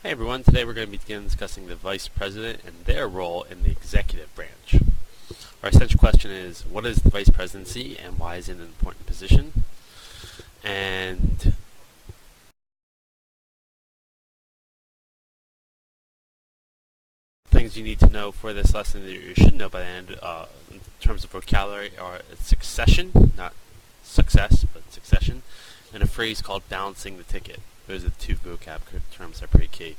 Hey everyone, today we're going to begin discussing the Vice President and their role in the executive branch. Our essential question is, what is the Vice Presidency and why is it an important position? And things you need to know for this lesson that you should know by the end in terms of vocabulary are succession, not success, but succession, and a phrase called balancing the ticket. Those are the two vocab terms that are pretty key.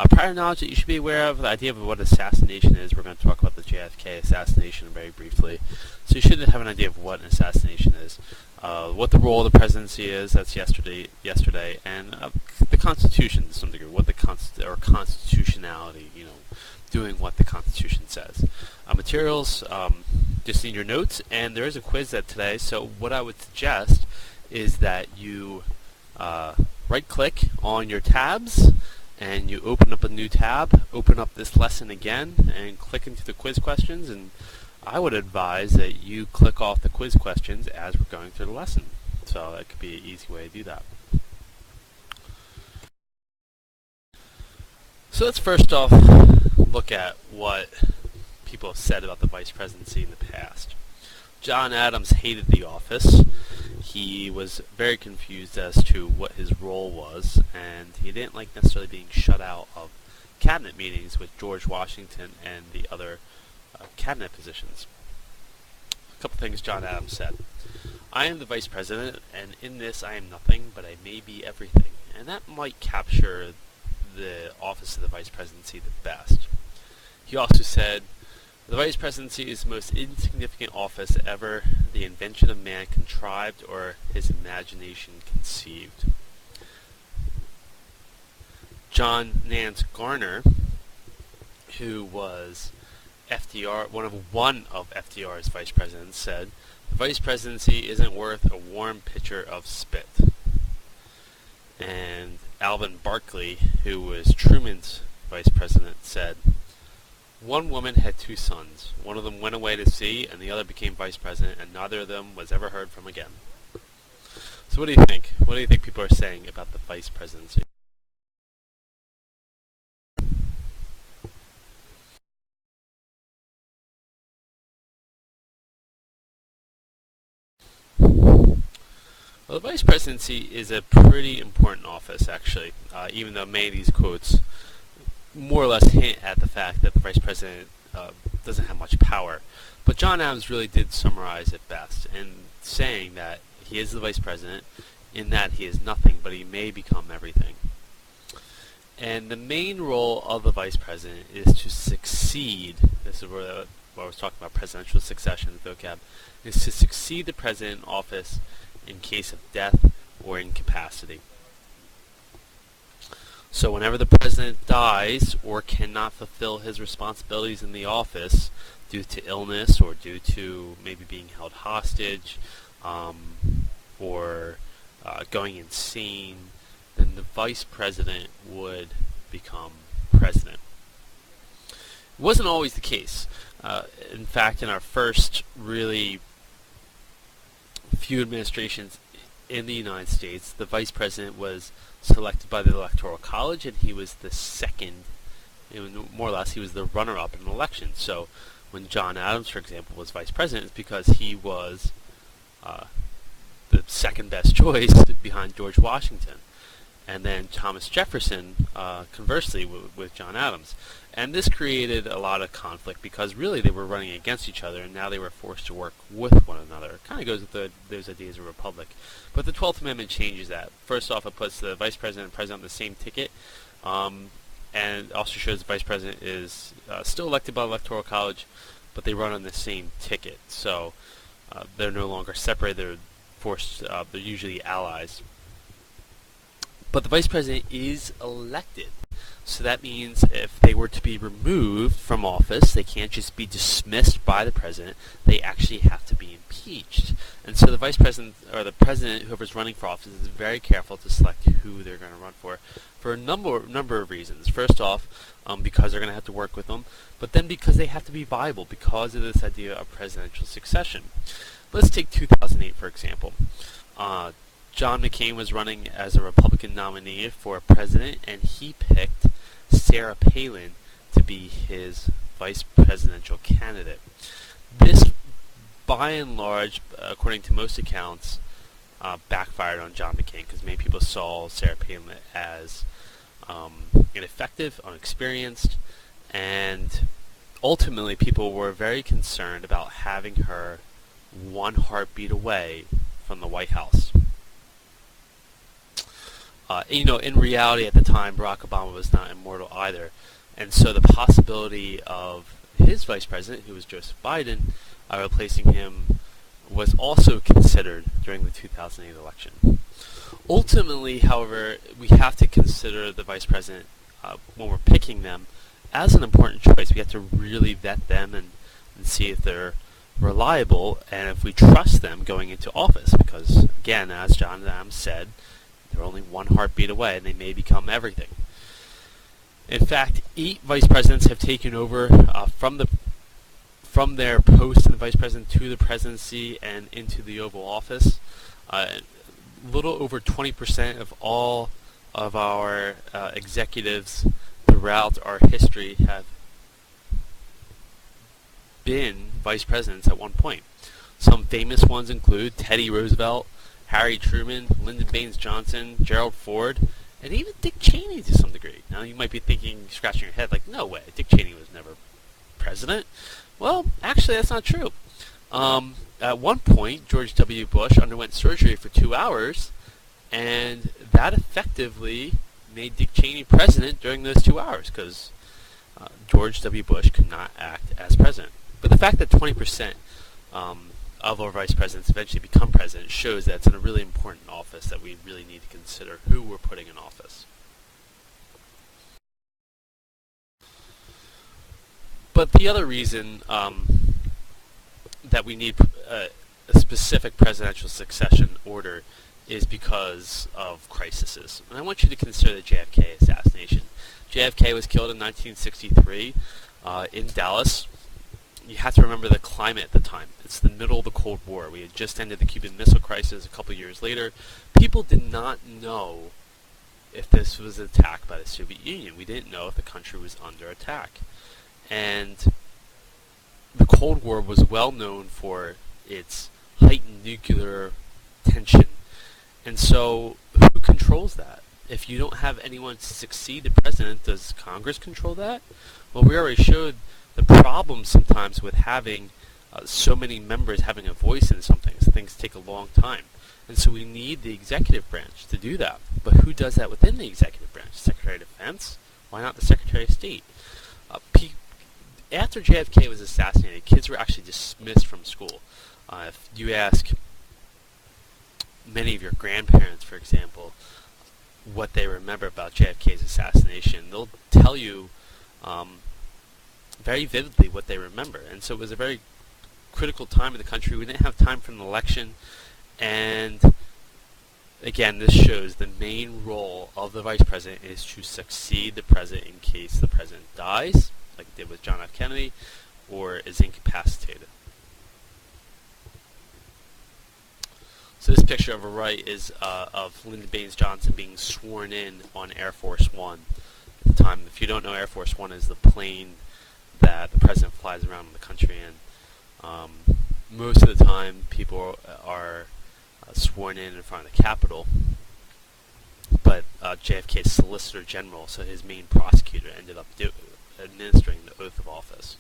Prior knowledge that you should be aware of, the idea of what assassination is. We're going to talk about the JFK assassination very briefly. So you should have an idea of what an assassination is, what the role of the presidency is, that's yesterday, and the Constitution to some degree, what the constitutionality, doing what the Constitution says. Materials, just in your notes, and there is a quiz today, so what I would suggest is that you right-click on your tabs, and you open up a new tab, open up this lesson again, and click into the quiz questions, and I would advise that you click off the quiz questions as we're going through the lesson. So that could be an easy way to do that. So let's first off look at what people have said about the vice presidency in the past. John Adams hated the office. He was very confused as to what his role was, and he didn't like necessarily being shut out of cabinet meetings with George Washington and the other cabinet positions. A couple things John Adams said. I am the vice president, and in this I am nothing, but I may be everything. And that might capture the office of the vice presidency the best. He also said, the vice presidency is the most insignificant office ever the invention of man contrived or his imagination conceived. John Nance Garner, who was one of FDR's vice presidents, said, the vice presidency isn't worth a warm pitcher of spit. And Alvin Barkley, who was Truman's vice president, said, one woman had two sons. One of them went away to sea, and the other became vice president, and neither of them was ever heard from again. So what do you think? What do you think people are saying about the vice presidency? Well, the vice presidency is a pretty important office, actually, even though many of these quotes more or less hint at the fact that the vice president doesn't have much power. But John Adams really did summarize it best in saying that he is the vice president, in that he is nothing, but he may become everything. And the main role of the vice president is to succeed, this is where I was talking about presidential succession, the vocab, is to succeed the president in office in case of death or incapacity. So whenever the president dies or cannot fulfill his responsibilities in the office due to illness or due to maybe being held hostage or going insane, then the vice president would become president. It wasn't always the case. In fact, in our first really few administrations in the United States, the vice president was selected by the Electoral College, and he was the second, more or less, he was the runner-up in an election. So when John Adams, for example, was vice president, it's because he was the second best choice behind George Washington. And then Thomas Jefferson, conversely, with John Adams. And this created a lot of conflict because really they were running against each other, and now they were forced to work with one another. It kind of goes with those ideas of republic. But the 12th Amendment changes that. First off, it puts the vice president and president on the same ticket, and also shows the vice president is still elected by the Electoral College, but they run on the same ticket. So they're no longer separated. They're forced. They're usually allies. But the vice president is elected. So that means if they were to be removed from office, they can't just be dismissed by the president. They actually have to be impeached. And so the vice president, or the president, whoever's running for office, is very careful to select who they're going to run for a number of reasons. First off, because they're going to have to work with them, but then because they have to be viable because of this idea of presidential succession. Let's take 2008, for example. John McCain was running as a Republican nominee for president, and he picked Sarah Palin to be his vice presidential candidate. This, by and large, according to most accounts, backfired on John McCain because many people saw Sarah Palin as ineffective, unexperienced, and ultimately people were very concerned about having her one heartbeat away from the White House. In reality at the time, Barack Obama was not immortal either, and so the possibility of his vice president, who was Joseph Biden, replacing him was also considered during the 2008 election. Ultimately, however, we have to consider the vice president when we're picking them as an important choice. We have to really vet them and see if they're reliable and if we trust them going into office, because again, as John Adams said, they're only one heartbeat away and they may become everything. In fact, 8 vice presidents have taken over from their post in the vice president to the presidency and into the Oval Office. Little over 20% of all of our executives throughout our history have been vice presidents at one point. Some famous ones include Teddy Roosevelt, Harry Truman, Lyndon Baines Johnson, Gerald Ford, and even Dick Cheney to some degree. Now you might be thinking, scratching your head, like, no way, Dick Cheney was never president. Well, actually, that's not true. At one point, George W. Bush underwent surgery for 2 hours, and that effectively made Dick Cheney president during those 2 hours, because George W. Bush could not act as president. But the fact that 20% of our vice presidents eventually become president shows that it's in a really important office that we really need to consider who we're putting in office. But the other reason that we need a specific presidential succession order is because of crises. And I want you to consider the JFK assassination. JFK was killed in 1963 in Dallas. You have to remember the climate at the time. It's the middle of the Cold War. We had just ended the Cuban Missile Crisis a couple years later. People did not know if this was an attack by the Soviet Union. We didn't know if the country was under attack. And the Cold War was well known for its heightened nuclear tension. And so, who controls that? If you don't have anyone to succeed the president, does Congress control that? Well, we already showed the problem sometimes with having so many members having a voice in something. So things take a long time. And so we need the executive branch to do that. But who does that within the executive branch? Secretary of Defense? Why not the Secretary of State? After JFK was assassinated, kids were actually dismissed from school. If you ask many of your grandparents, for example, what they remember about JFK's assassination, they'll tell you very vividly what they remember. And so it was a very critical time in the country. We didn't have time for an election. And again, this shows the main role of the vice president is to succeed the president in case the president dies, like it did with John F. Kennedy, or is incapacitated. So this picture over right is of Lyndon Baines Johnson being sworn in on Air Force One at the time. If you don't know, Air Force One is the plane that the president flies around in the country in. Most of the time, people are sworn in front of the Capitol. But JFK's Solicitor General, so his main prosecutor, ended up administering the oath of office.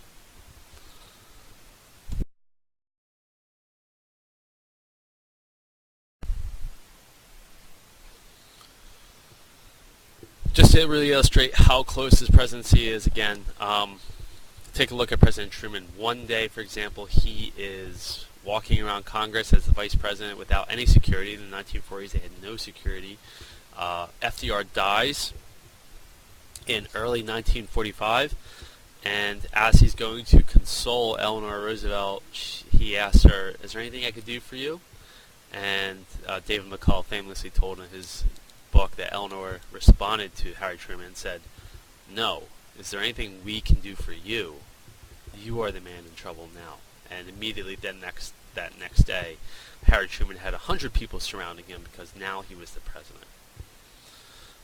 Just to really illustrate how close his presidency is, again, take a look at President Truman. One day, for example, he is walking around Congress as the vice president without any security. In the 1940s, they had no security. FDR dies in early 1945, and as he's going to console Eleanor Roosevelt, he asks her, "Is there anything I could do for you?" And David McCall famously told in his book that Eleanor responded to Harry Truman and said, "No. Is there anything we can do for you? You are the man in trouble now." And immediately that next day, Harry Truman had 100 people surrounding him because now he was the president.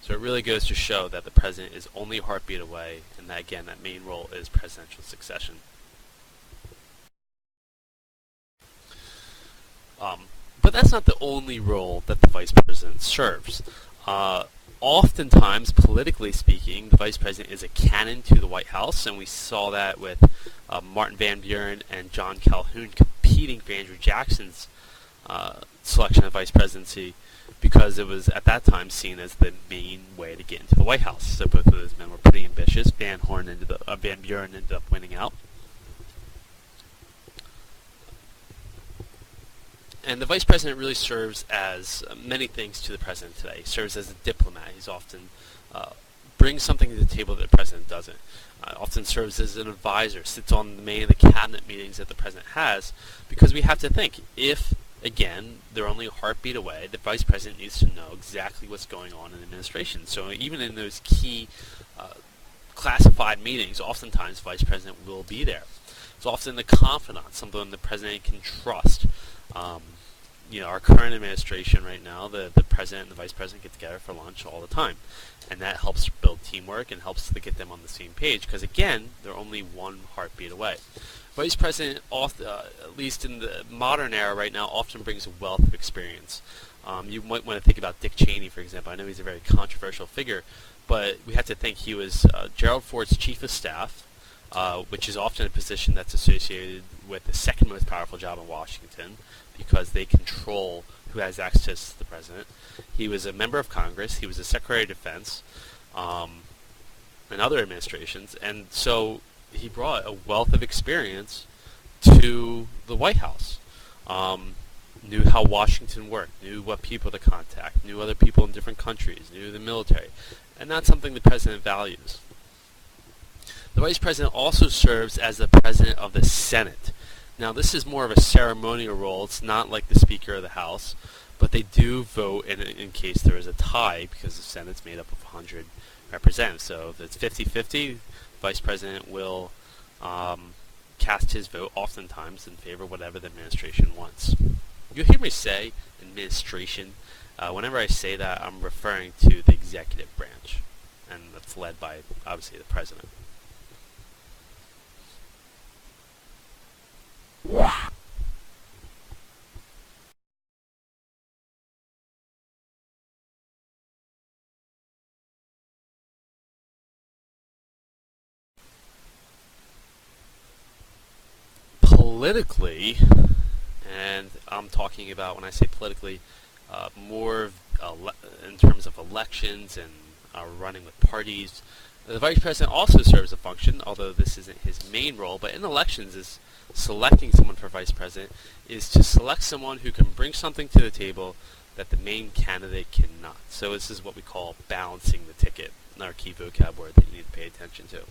So it really goes to show that the president is only a heartbeat away, and that again, that main role is presidential succession. But that's not the only role that the vice president serves. Oftentimes, politically speaking, the vice president is a cannon to the White House, and we saw that with Martin Van Buren and John Calhoun competing for Andrew Jackson's selection of vice presidency, because it was at that time seen as the main way to get into the White House. So both of those men were pretty ambitious. Van Buren ended up winning out. And the vice president really serves as many things to the president today. He serves as a diplomat. He's often brings something to the table that the president doesn't. Often serves as an advisor, sits on many of the cabinet meetings that the president has, because we have to think, if, again, they're only a heartbeat away, the vice president needs to know exactly what's going on in the administration. So even in those key classified meetings, oftentimes the vice president will be there. It's often the confidant, someone the president can trust. Our current administration right now, the president and the vice president get together for lunch all the time. And that helps build teamwork and helps to get them on the same page, because again, they're only one heartbeat away. Vice president, at least in the modern era right now, often brings a wealth of experience. You might want to think about Dick Cheney, for example. I know he's a very controversial figure, but we have to think he was Gerald Ford's chief of staff, which is often a position that's associated with the second most powerful job in Washington, because they control who has access to the president. He was a member of Congress. He was a Secretary of Defense in other administrations, and so he brought a wealth of experience to the White House. Knew how Washington worked, knew what people to contact, knew other people in different countries, knew the military, and that's something the president values. The vice president also serves as the president of the Senate. Now, this is more of a ceremonial role. It's not like the Speaker of the House, but they do vote in case there is a tie, because the Senate's made up of 100 representatives. So if it's 50-50, the vice president will cast his vote oftentimes in favor of whatever the administration wants. You'll hear me say administration. Whenever I say that, I'm referring to the executive branch, and that's led by, obviously, the president. Politically, and I'm talking about, when I say politically, more in terms of elections and running with parties. The vice president also serves a function, although this isn't his main role, but in elections is selecting someone for vice president, is to select someone who can bring something to the table that the main candidate cannot. So this is what we call balancing the ticket, another key vocab word that you need to pay attention to.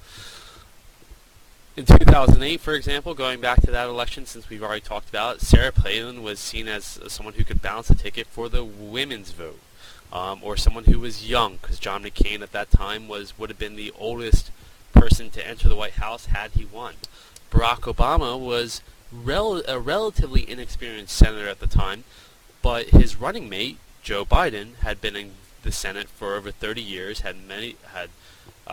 In 2008, for example, going back to that election, since we've already talked about it, Sarah Palin was seen as someone who could balance the ticket for the women's vote, or someone who was young, because John McCain at that time would have been the oldest person to enter the White House had he won. Barack Obama was a relatively inexperienced senator at the time, but his running mate, Joe Biden, had been in the Senate for over 30 years, had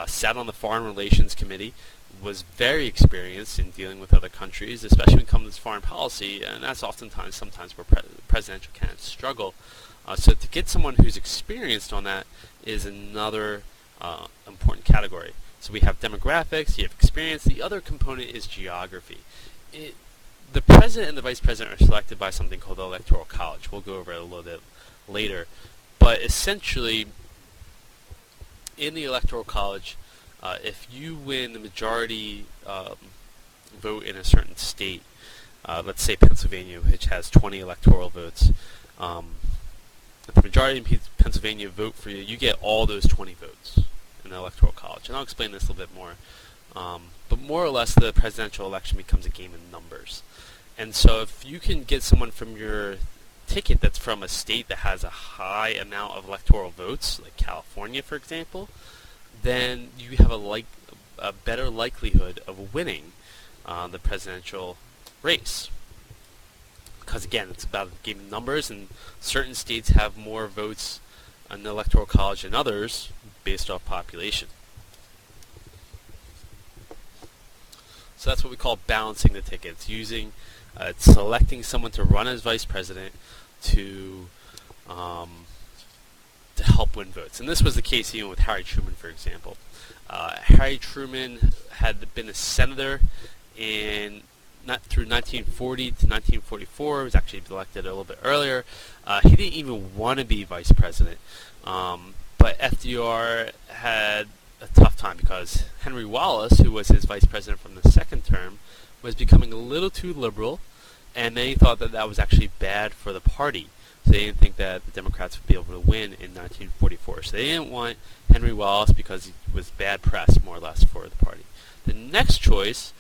sat on the Foreign Relations Committee, was very experienced in dealing with other countries, especially when it comes to foreign policy, and that's sometimes where presidential candidates struggle. So to get someone who's experienced on that is another important category. So we have demographics, you have experience. The other component is geography. The president and the vice president are selected by something called the Electoral College. We'll go over it a little bit later. But essentially, in the Electoral College, if you win the majority vote in a certain state, let's say Pennsylvania, which has 20 electoral votes, if the majority in Pennsylvania vote for you, you get all those 20 votes in the Electoral College. And I'll explain this a little bit more. But more or less, the presidential election becomes a game of numbers. And so if you can get someone from your ticket that's from a state that has a high amount of electoral votes, like California, for example, then you have a better likelihood of winning the presidential race. Because again, it's about a game of numbers, and certain states have more votes an electoral college and others based off population. So that's what we call balancing the tickets, selecting someone to run as vice president to help win votes. And this was the case even with Harry Truman, for example. Harry Truman had been a senator through 1940 to 1944. He was actually elected a little bit earlier. He didn't even want to be vice president. But FDR had a tough time because Henry Wallace, who was his vice president from the second term, was becoming a little too liberal, and they thought that that was actually bad for the party. So they didn't think that the Democrats would be able to win in 1944. So they didn't want Henry Wallace because he was bad press, more or less, for the party. The next choice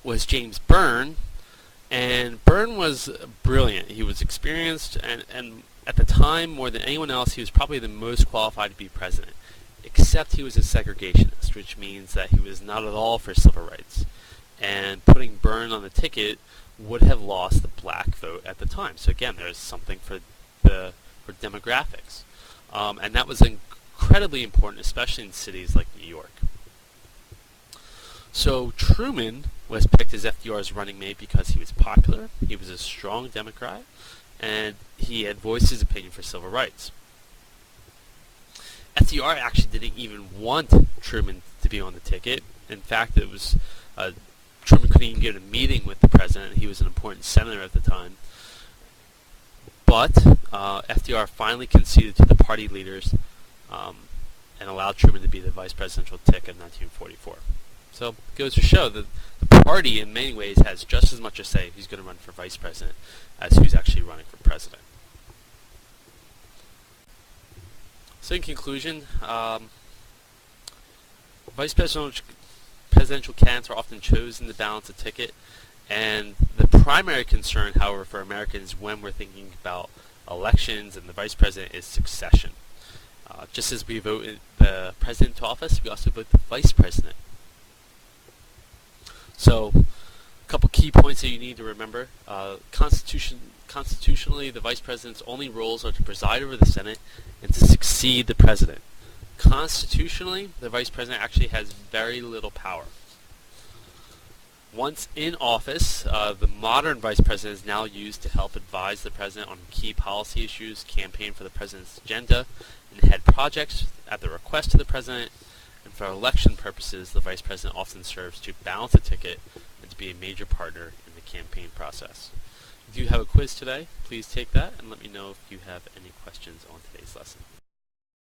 was James Byrne, and Byrne was brilliant. He was experienced, and at the time, more than anyone else, he was probably the most qualified to be president, except he was a segregationist, which means that he was not at all for civil rights. And putting Byrne on the ticket would have lost the black vote at the time. So again, there's something for demographics. And that was incredibly important, especially in cities like New York. So Truman was picked as FDR's running mate because he was popular, he was a strong Democrat, and he had voiced his opinion for civil rights. FDR actually didn't even want Truman to be on the ticket. In fact, it was Truman couldn't even get a meeting with the president. He was an important senator at the time. But FDR finally conceded to the party leaders and allowed Truman to be the vice presidential ticket in 1944. So it goes to show that the party, in many ways, has just as much a say who's going to run for vice president as who's actually running for president. So in conclusion, vice presidential candidates are often chosen to balance a ticket, and the primary concern, however, for Americans when we're thinking about elections and the vice president is succession. Just as we vote the president to office, we also vote the vice president. So, a couple key points that you need to remember. Constitutionally, the vice president's only roles are to preside over the Senate and to succeed the president. Constitutionally, the vice president actually has very little power. Once in office, the modern vice president is now used to help advise the president on key policy issues, campaign for the president's agenda, and head projects at the request of the president. And for election purposes, the vice president often serves to balance a ticket and to be a major partner in the campaign process. If you have a quiz today, please take that and let me know if you have any questions on today's lesson.